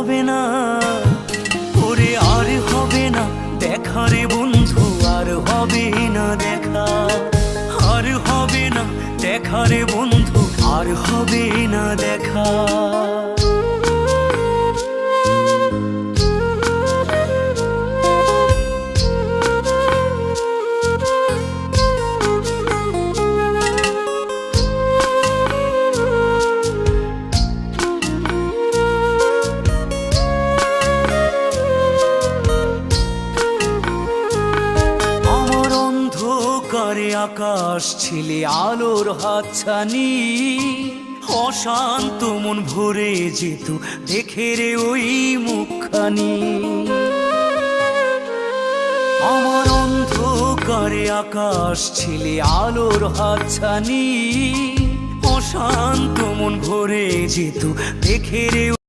হবে না, ওরে আর হবে না দেখা রে বন্ধু, আর হবে না দেখা, আর হবে না দেখা রে বন্ধু, আর হবে না দেখা। করে আকাশ ছিলে আলোর হাতছানি, অশান্ত মন ভরে যেত দেখে রে ওই মুখখানি। আমার অন্ধকারে আকাশ ছিলে আলোর হাতছানি, অশান্ত মন ভরে যেত দেখে রে